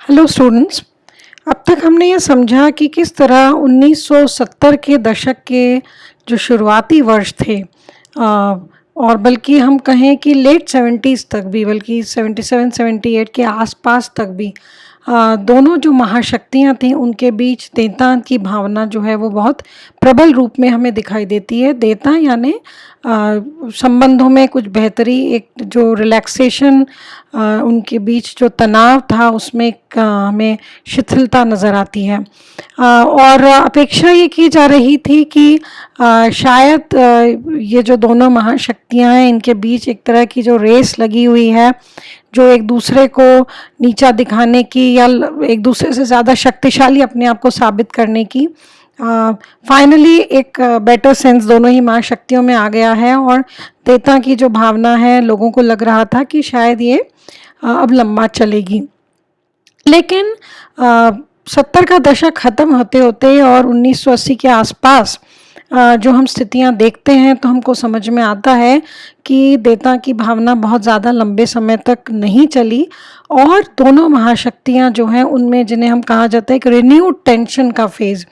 Hello students. अब तक हमने ये समझा कि किस तरह 1970 के दशक के जो शुरुआती वर्ष थे और बल्कि हम कहें कि लेट 70s तक भी, बल्कि 77-78 के आसपास तक भी दोनों जो महाशक्तियाँ थीं उनके बीच देवता की भावना जो है वो बहुत प्रबल रूप में हमें दिखाई देती है। देवता यानी संबंधों में कुछ बेहतरी, एक जो रिलैक्सेशन, उनके बीच जो तनाव था उसमें एक हमें शिथिलता नज़र आती है। और अपेक्षा ये की जा रही थी कि शायद ये जो दोनों महाशक्तियाँ हैं इनके बीच एक तरह की जो रेस लगी हुई है, जो एक दूसरे को नीचा दिखाने की या एक दूसरे से ज़्यादा शक्तिशाली अपने आप को साबित करने की, फाइनली एक बेटर सेंस दोनों ही महाशक्तियों में आ गया है। और देवता की जो भावना है, लोगों को लग रहा था कि शायद ये अब लंबा चलेगी। लेकिन 70 का दशक ख़त्म होते होते और 1980 के आसपास जो हम स्थितियां देखते हैं तो हमको समझ में आता है कि देवता की भावना बहुत ज़्यादा लंबे समय तक नहीं चली और दोनों महाशक्तियां जो हैं उनमें, जिन्हें हम कहा जाता है एक रिन्यूड टेंशन का फेज़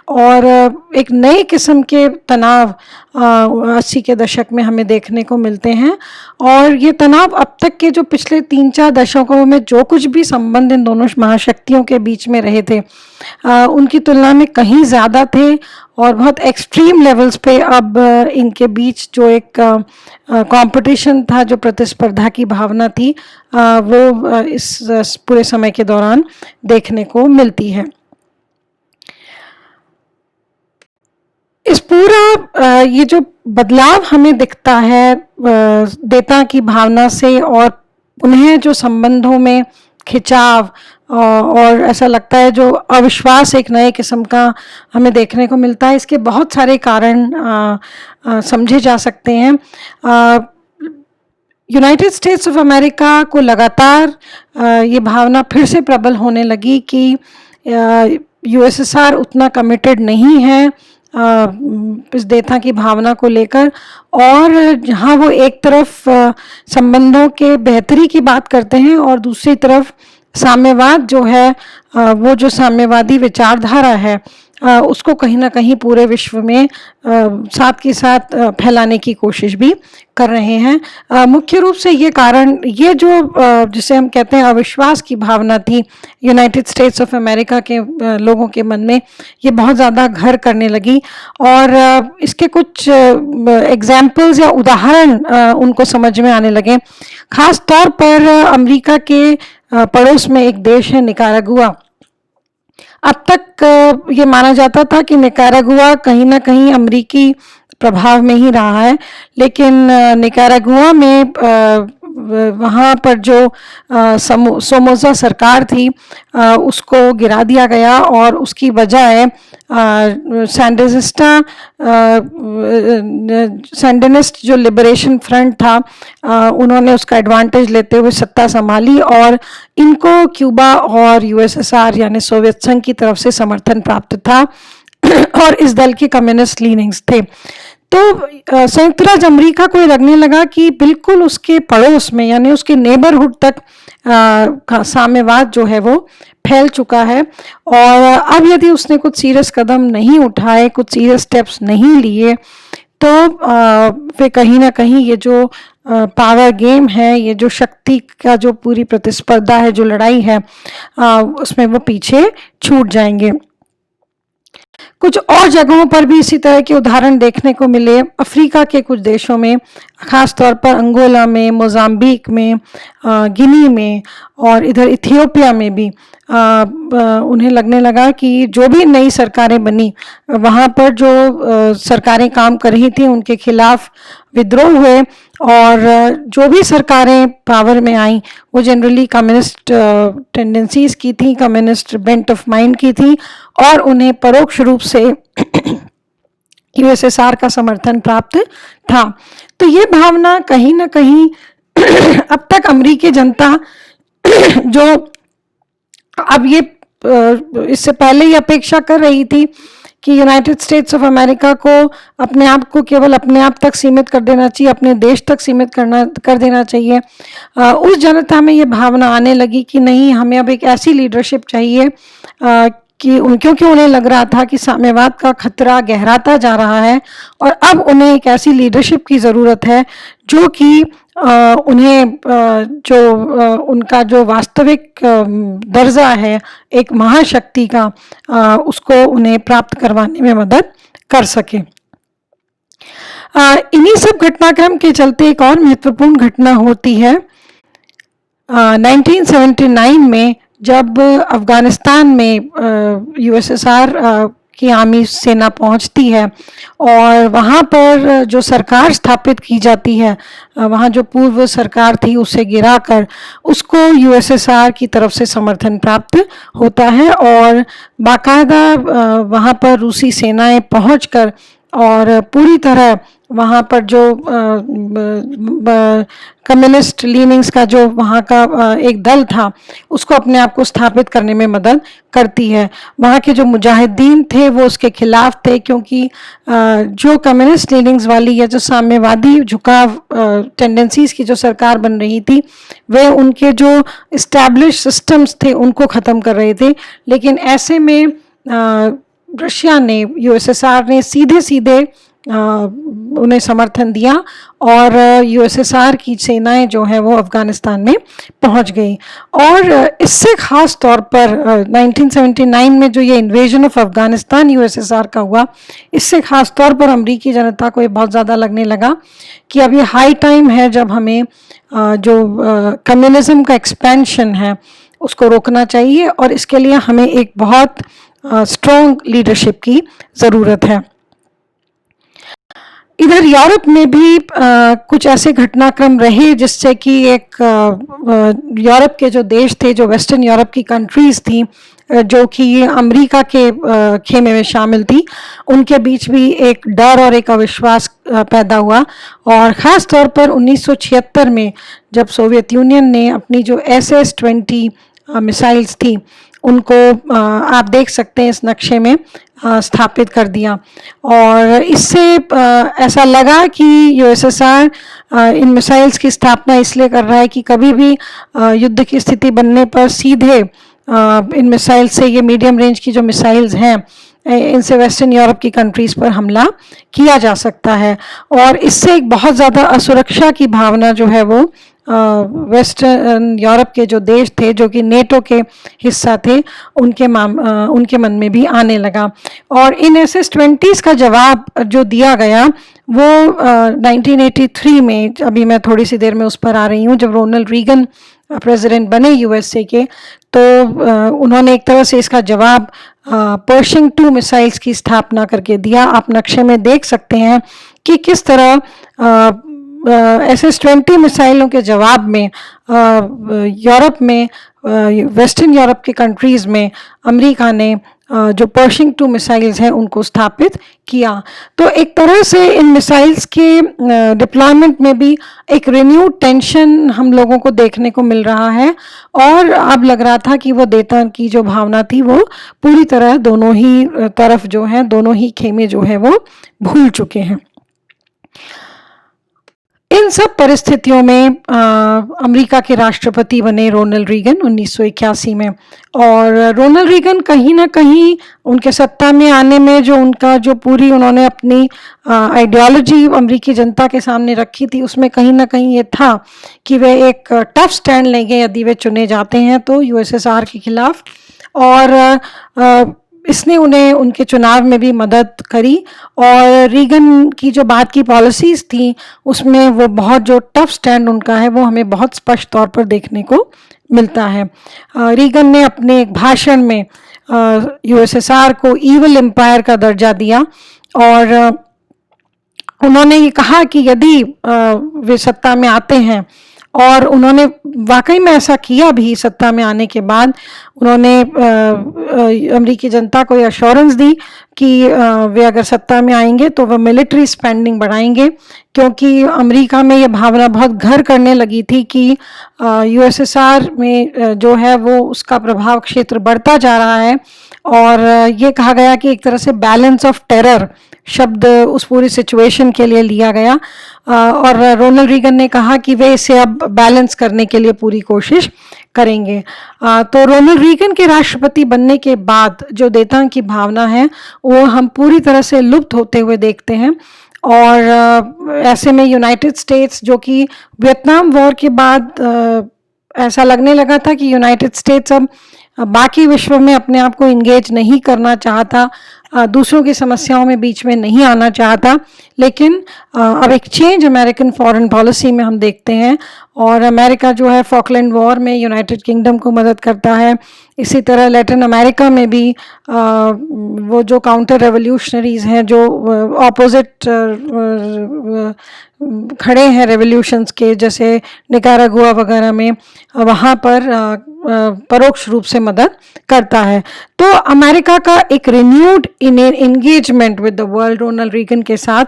और एक नए किस्म के तनाव 80 के दशक में हमें देखने को मिलते हैं। और ये तनाव अब तक के जो पिछले 3-4 दशकों में जो कुछ भी संबंध इन दोनों महाशक्तियों के बीच में रहे थे उनकी तुलना में कहीं ज़्यादा थे और बहुत एक्सट्रीम लेवल्स पे अब इनके बीच जो एक कंपटीशन था, जो प्रतिस्पर्धा की भावना थी, वो इस पूरे समय के दौरान देखने को मिलती है। इस पूरा ये जो बदलाव हमें दिखता है देवता की भावना से और उन्हें जो संबंधों में खिंचाव और ऐसा लगता है जो अविश्वास एक नए किस्म का हमें देखने को मिलता है, इसके बहुत सारे कारण समझे जा सकते हैं। यूनाइटेड स्टेट्स ऑफ अमेरिका को लगातार ये भावना फिर से प्रबल होने लगी कि यूएसएसआर उतना कमिटेड नहीं है इस देवता की भावना को लेकर, और जहाँ वो एक तरफ संबंधों के बेहतरी की बात करते हैं और दूसरी तरफ साम्यवाद जो है, वो जो साम्यवादी विचारधारा है उसको कहीं ना कहीं पूरे विश्व में साथ के साथ फैलाने की कोशिश भी कर रहे हैं। मुख्य रूप से ये कारण, ये जो जिसे हम कहते हैं अविश्वास की भावना थी यूनाइटेड स्टेट्स ऑफ अमेरिका के लोगों के मन में, ये बहुत ज़्यादा घर करने लगी और इसके कुछ एग्जाम्पल्स या उदाहरण उनको समझ में आने लगे। ख़ास तौर पर अमेरिका के पड़ोस में एक देश है निकारागुआ। अब तक ये माना जाता था कि निकारागुआ कहीं ना कहीं अमेरिकी प्रभाव में ही रहा है, लेकिन निकारागुआ में वहाँ पर जो सोमोजा सरकार थी उसको गिरा दिया गया और उसकी बजाय सैंडिनिस्ट जो लिबरेशन फ्रंट था उन्होंने उसका एडवांटेज लेते हुए सत्ता संभाली और इनको क्यूबा और यूएसएसआर यानी सोवियत संघ की तरफ से समर्थन प्राप्त था और इस दल के कम्युनिस्ट लीनिंग्स थे। तो संयुक्त राज्य अमेरिका को लगने लगा कि बिल्कुल उसके पड़ोस में यानी उसके नेबरहुड तक साम्यवाद जो है वो फैल चुका है और अब यदि उसने कुछ सीरियस कदम नहीं उठाए, कुछ सीरियस स्टेप्स नहीं लिए, तो फिर कहीं ना कहीं ये जो पावर गेम है, ये जो शक्ति का जो पूरी प्रतिस्पर्धा है, जो लड़ाई है, उसमें वो पीछे छूट जाएंगे। कुछ और जगहों पर भी इसी तरह के उदाहरण देखने को मिले। अफ्रीका के कुछ देशों में, ख़ास तौर पर अंगोला में, मोज़ाम्बिक में, गिनी में और इधर इथियोपिया में भी उन्हें लगने लगा कि जो भी नई सरकारें बनी वहाँ पर जो सरकारें काम कर रही थी उनके खिलाफ विद्रोह हुए और जो भी सरकारें पावर में आईं वो जनरली कम्युनिस्ट टेंडेंसीज़ की थी, कम्युनिस्ट बेंट ऑफ माइंड की थी और उन्हें परोक्ष रूप से यूएसएसआर का समर्थन प्राप्त था। तो ये भावना कहीं ना कहीं अब तक अमेरिकी जनता जो अब ये इससे पहले ही अपेक्षा कर रही थी कि यूनाइटेड स्टेट्स ऑफ अमेरिका को अपने आप को केवल अपने आप तक सीमित कर देना चाहिए, अपने देश तक सीमित कर देना चाहिए। उस जनता में ये भावना आने लगी कि नहीं, हमें अब एक ऐसी लीडरशिप चाहिए क्योंकि उन्हें लग रहा था कि साम्यवाद का खतरा गहराता जा रहा है और अब उन्हें एक ऐसी लीडरशिप की ज़रूरत है जो कि उन्हें उनका जो वास्तविक दर्जा है एक महाशक्ति का, उसको उन्हें प्राप्त करवाने में मदद कर सके। इन्हीं सब घटनाक्रम के चलते एक और महत्वपूर्ण घटना होती है 1979 में, जब अफ़गानिस्तान में यूएसएसआर की आर्मी सेना पहुंचती है और वहां पर जो सरकार स्थापित की जाती है, वहां जो पूर्व सरकार थी उसे गिराकर उसको यूएसएसआर की तरफ से समर्थन प्राप्त होता है और बाकायदा वहां पर रूसी सेनाएं पहुंचकर और पूरी तरह वहाँ पर जो कम्युनिस्ट लीनिंग्स का जो वहाँ का एक दल था उसको अपने आप को स्थापित करने में मदद करती है। वहाँ के जो मुजाहिदीन थे वो उसके खिलाफ थे, क्योंकि जो कम्युनिस्ट लीनिंग्स वाली या जो साम्यवादी झुकाव टेंडेंसीज़ की जो सरकार बन रही थी वे उनके जो इस्टेब्लिश सिस्टम्स थे उनको ख़त्म कर रहे थे। लेकिन ऐसे में रशिया ने, यूएसएसआर ने सीधे सीधे उन्हें समर्थन दिया और यूएसएसआर की सेनाएं जो हैं वो अफ़गानिस्तान में पहुंच गई। और इससे ख़ास तौर पर 1979 में जो ये इन्वेजन ऑफ अफ़गानिस्तान यूएसएसआर का हुआ, इससे ख़ास तौर पर अमरीकी जनता को ये बहुत ज़्यादा लगने लगा कि अब ये हाई टाइम है जब हमें जो कम्युनिज़्म का एक्सपेंशन है उसको रोकना चाहिए और इसके लिए हमें एक बहुत स्ट्रॉन्ग लीडरशिप की ज़रूरत है। इधर यूरोप में भी कुछ ऐसे घटनाक्रम रहे जिससे कि एक यूरोप के जो देश थे, जो वेस्टर्न यूरोप की कंट्रीज़ थी जो कि अमेरिका के खेमे में शामिल थी, उनके बीच भी एक डर और एक अविश्वास पैदा हुआ। और ख़ास तौर पर 1976 में जब सोवियत यूनियन ने अपनी जो SS-20 मिसाइल्स थी उनको आप देख सकते हैं इस नक्शे में स्थापित कर दिया और इससे ऐसा लगा कि यूएसएसआर इन मिसाइल्स की स्थापना इसलिए कर रहा है कि कभी भी युद्ध की स्थिति बनने पर सीधे इन मिसाइल से, ये मीडियम रेंज की जो मिसाइल्स हैं, इनसे वेस्टर्न यूरोप की कंट्रीज़ पर हमला किया जा सकता है। और इससे एक बहुत ज़्यादा असुरक्षा की भावना जो है वो वेस्टर्न यूरोप के जो देश थे जो कि नेटो के हिस्सा थे उनके मन में भी आने लगा। और इन SS-20 का जवाब जो दिया गया वो 1983 में, अभी मैं थोड़ी सी देर में उस पर आ रही हूँ, जब रोनाल्ड रीगन प्रेसिडेंट बने यूएसए के, तो उन्होंने एक तरह से इसका जवाब पर्शिंग 2 मिसाइल्स की स्थापना करके दिया। आप नक्शे में देख सकते हैं कि किस तरह SS-20 मिसाइलों के जवाब में यूरोप में, वेस्टर्न यूरोप के कंट्रीज़ में अमेरिका ने जो पर्शिंग 2 मिसाइल्स हैं उनको स्थापित किया। तो एक तरह से इन मिसाइल्स के डिप्लॉयमेंट में भी एक रिन्यूड टेंशन हम लोगों को देखने को मिल रहा है और अब लग रहा था कि वो देता की जो भावना थी वो पूरी तरह दोनों ही तरफ जो है, दोनों ही खेमे जो है वो भूल चुके हैं। इन सब परिस्थितियों में अमेरिका के राष्ट्रपति बने रोनाल्ड रीगन 1981 में। और रोनाल्ड रीगन कहीं ना कहीं उनके सत्ता में आने में जो उनका जो पूरी उन्होंने अपनी आइडियोलॉजी अमेरिकी जनता के सामने रखी थी उसमें कहीं ना कहीं ये था कि वे एक टफ स्टैंड लेंगे यदि वे चुने जाते हैं तो यूएसएसआर के खिलाफ। और इसने उन्हें उनके चुनाव में भी मदद करी और रीगन की जो बात की पॉलिसीज़ थी उसमें वो बहुत जो टफ स्टैंड उनका है वो हमें बहुत स्पष्ट तौर पर देखने को मिलता है। रीगन ने अपने एक भाषण में यूएसएसआर को ईवल एम्पायर का दर्जा दिया और उन्होंने ये कहा कि यदि वे सत्ता में आते हैं और उन्होंने वाकई में ऐसा किया भी। सत्ता में आने के बाद उन्होंने अमेरिकी जनता को ये अश्योरेंस दी कि वे अगर सत्ता में आएंगे तो वह मिलिट्री स्पेंडिंग बढ़ाएंगे, क्योंकि अमेरिका में ये भावना बहुत घर करने लगी थी कि यूएसएसआर में जो है वो उसका प्रभाव क्षेत्र बढ़ता जा रहा है। और ये कहा गया कि एक तरह से बैलेंस ऑफ टेरर शब्द उस पूरी सिचुएशन के लिए लिया गया। और रोनाल्ड रीगन ने कहा कि वे इसे अब बैलेंस करने के लिए पूरी कोशिश करेंगे। तो रोनाल्ड रीगन के राष्ट्रपति बनने के बाद जो देतांग की भावना है वो हम पूरी तरह से लुप्त होते हुए देखते हैं। और ऐसे में यूनाइटेड स्टेट्स, जो कि वियतनाम वॉर के बाद ऐसा लगने लगा था कि यूनाइटेड स्टेट्स अब बाकी विश्व में अपने आप को इंगेज नहीं करना चाहता, दूसरों की समस्याओं में बीच में नहीं आना चाहता, लेकिन अब एक चेंज अमेरिकन फॉरेन पॉलिसी में हम देखते हैं। और अमेरिका जो है फॉकलैंड वॉर में यूनाइटेड किंगडम को मदद करता है। इसी तरह लैटिन अमेरिका में भी वो जो काउंटर रेवोल्यूशनरीज हैं, जो ऑपोजिट खड़े हैं रेवोल्यूशंस के, जैसे निकारागुआ वगैरह में, वहाँ पर परोक्ष रूप से मदद करता है। तो अमेरिका का एक renewed engagement with the world Ronald Reagan के साथ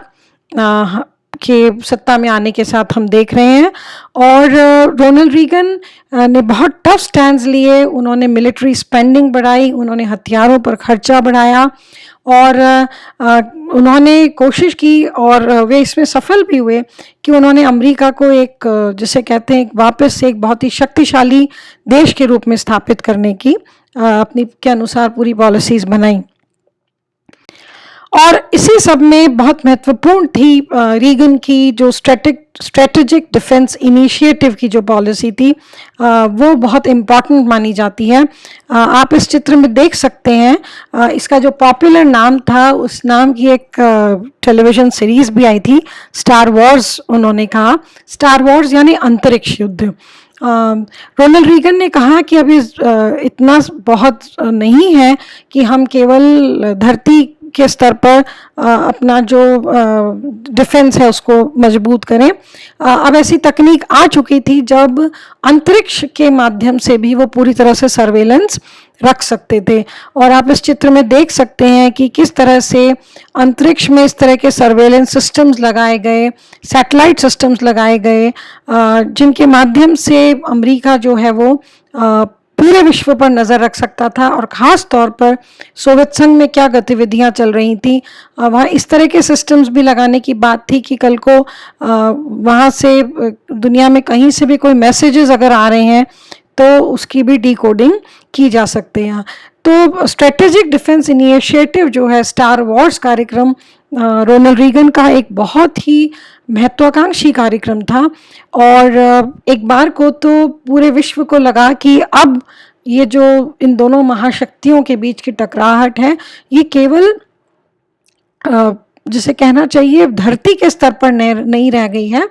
के सत्ता में आने के साथ हम देख रहे हैं। और रोनाल्ड रीगन ने बहुत टफ स्टैंड्स लिए। उन्होंने मिलिट्री स्पेंडिंग बढ़ाई, उन्होंने हथियारों पर खर्चा बढ़ाया, और उन्होंने कोशिश की, और वे इसमें सफल भी हुए कि उन्होंने अमेरिका को एक, जिसे कहते हैं, वापस से एक बहुत ही शक्तिशाली देश के रूप में स्थापित करने की अपनी के अनुसार पूरी पॉलिसीज़ बनाई। और इसी सब में बहुत महत्वपूर्ण थी रीगन की जो स्ट्रेटेजिक डिफेंस इनिशिएटिव की जो पॉलिसी थी, वो बहुत इम्पॉर्टेंट मानी जाती है। आप इस चित्र में देख सकते हैं, इसका जो पॉपुलर नाम था, उस नाम की एक टेलीविज़न सीरीज़ भी आई थी, स्टार वॉर्स। उन्होंने कहा स्टार वॉर्स यानी अंतरिक्ष युद्ध। रोनाल्ड रीगन ने कहा कि अभी इतना बहुत नहीं है कि हम केवल धरती के स्तर पर अपना जो डिफेंस है उसको मजबूत करें। अब ऐसी तकनीक आ चुकी थी जब अंतरिक्ष के माध्यम से भी वो पूरी तरह से सर्वेलेंस रख सकते थे। और आप इस चित्र में देख सकते हैं कि किस तरह से अंतरिक्ष में इस तरह के सर्वेलेंस सिस्टम्स लगाए गए, सैटेलाइट सिस्टम्स लगाए गए, जिनके माध्यम से अमेरिका जो है वो पूरे विश्व पर नज़र रख सकता था। और ख़ास तौर पर सोवियत संघ में क्या गतिविधियां चल रही थी, वहाँ इस तरह के सिस्टम्स भी लगाने की बात थी कि कल को वहाँ से दुनिया में कहीं से भी कोई मैसेजेस अगर आ रहे हैं तो उसकी भी डिकोडिंग की जा सकते हैं। तो स्ट्रेटेजिक डिफेंस इनिशिएटिव जो है स्टार वॉर्स कार्यक्रम, रोनाल्ड रीगन का एक बहुत ही महत्वाकांक्षी कार्यक्रम था। और एक बार को तो पूरे विश्व को लगा कि अब ये जो इन दोनों महाशक्तियों के बीच की टकराहट है, ये केवल जिसे कहना चाहिए धरती के स्तर पर नहीं रह गई है,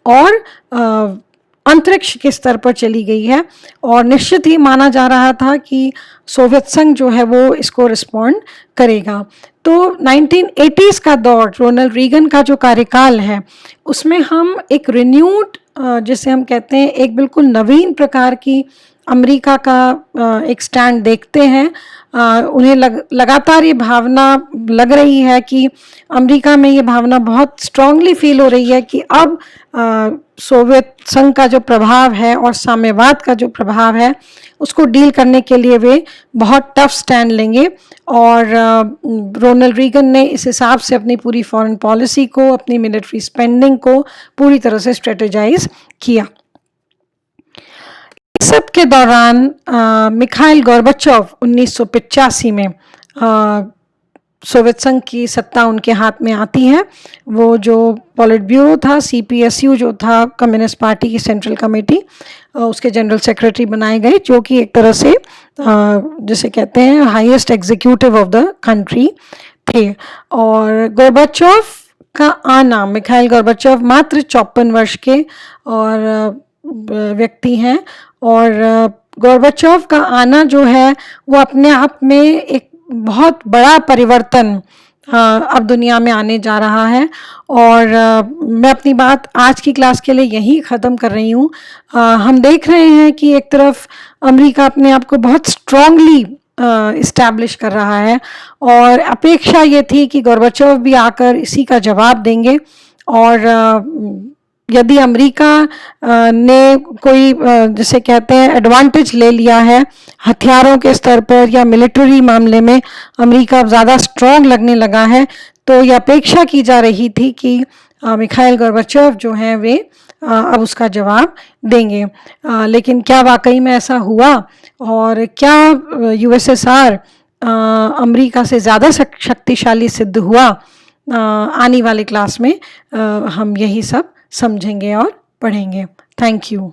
और अंतरिक्ष के स्तर पर चली गई है। और निश्चित ही माना जा रहा था कि सोवियत संघ जो है वो इसको रिस्पॉन्ड करेगा। तो 1980s का दौर, रोनाल्ड रीगन का जो कार्यकाल है, उसमें हम एक रिन्यूड, जिसे हम कहते हैं एक बिल्कुल नवीन प्रकार की अमेरिका का एक स्टैंड देखते हैं। उन्हें लगातार ये भावना लग रही है कि अमेरिका में ये भावना बहुत स्ट्रांगली फील हो रही है कि अब सोवियत संघ का जो प्रभाव है और साम्यवाद का जो प्रभाव है उसको डील करने के लिए वे बहुत टफ स्टैंड लेंगे। और रोनाल्ड रीगन ने इस हिसाब से अपनी पूरी फॉरेन पॉलिसी को, अपनी मिलिट्री स्पेंडिंग को पूरी तरह से स्ट्रेटेजाइज किया। सब के दौरान मिखाइल गोर्बाचोव 1985 में सोवियत संघ की सत्ता उनके हाथ में आती है। वो जो पॉलिट ब्यूरो था, CPSU जो था, कम्युनिस्ट पार्टी की सेंट्रल कमेटी, उसके जनरल सेक्रेटरी बनाए गए, जो कि एक तरह से जिसे कहते हैं highest executive of the country थे। और गोर्बाचोव का आना, मिखाइल गोर्बाचोव मात्र 54 वर्ष के और व्यक्ति हैं। और गोर्बाचोव का आना जो है वो अपने आप में एक बहुत बड़ा परिवर्तन अब दुनिया में आने जा रहा है। और मैं अपनी बात आज की क्लास के लिए यहीं ख़त्म कर रही हूँ। हम देख रहे हैं कि एक तरफ अमेरिका अपने आप को बहुत स्ट्रांगली इस्टेब्लिश कर रहा है और अपेक्षा ये थी कि गोर्बाचोव भी आकर इसी का जवाब देंगे। और यदि अमेरिका ने कोई जिसे कहते हैं एडवांटेज ले लिया है हथियारों के स्तर पर या मिलिट्री मामले में, अमेरिका अब ज़्यादा स्ट्रांग लगने लगा है, तो ये अपेक्षा की जा रही थी कि मिखाइल गोर्बाचोव जो हैं वे अब उसका जवाब देंगे। लेकिन क्या वाकई में ऐसा हुआ और क्या यूएसएसआर अमेरिका से ज़्यादा शक्तिशाली सिद्ध हुआ? आने वाली क्लास में हम यही सब समझेंगे और पढ़ेंगे। Thank you.